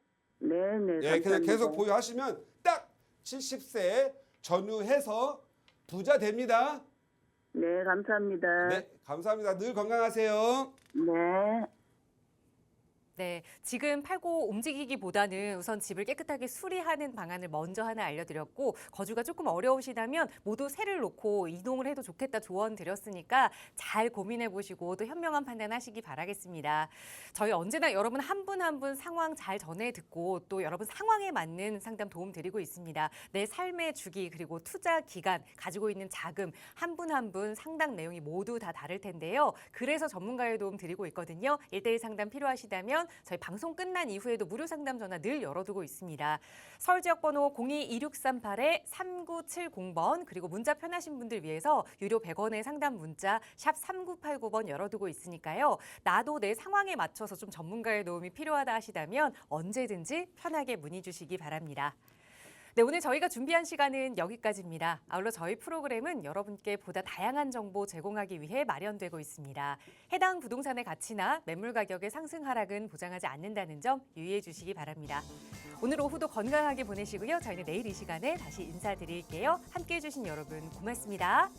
C: 네, 네.
B: 예, 그냥
C: 감사합니다.
B: 계속 보유하시면 딱 70세 전후해서 부자 됩니다.
C: 네, 감사합니다.
B: 네, 감사합니다. 늘 건강하세요.
C: 네.
A: 네, 지금 팔고 움직이기보다는 우선 집을 깨끗하게 수리하는 방안을 먼저 하나 알려드렸고 거주가 조금 어려우시다면 모두 세를 놓고 이동을 해도 좋겠다 조언 드렸으니까 잘 고민해보시고 또 현명한 판단하시기 바라겠습니다. 저희 언제나 여러분 한 분 한 분 상황 잘 전해 듣고 또 여러분 상황에 맞는 상담 도움 드리고 있습니다. 내 삶의 주기 그리고 투자 기간 가지고 있는 자금 한 분 한 분 상담 내용이 모두 다 다를 텐데요. 그래서 전문가의 도움 드리고 있거든요. 1:1 상담 필요하시다면 저희 방송 끝난 이후에도 무료 상담 전화 늘 열어두고 있습니다. 서울 지역 번호 02-2638-3970번 그리고 문자 편하신 분들 위해서 유료 100원의 상담 문자 샵 3989번 열어두고 있으니까요. 나도 내 상황에 맞춰서 좀 전문가의 도움이 필요하다 하시다면 언제든지 편하게 문의 주시기 바랍니다. 네, 오늘 저희가 준비한 시간은 여기까지입니다. 아울러 저희 프로그램은 여러분께 보다 다양한 정보 제공하기 위해 마련되고 있습니다. 해당 부동산의 가치나 매물 가격의 상승 하락은 보장하지 않는다는 점 유의해 주시기 바랍니다. 오늘 오후도 건강하게 보내시고요. 저희는 내일 이 시간에 다시 인사드릴게요. 함께해 주신 여러분 고맙습니다.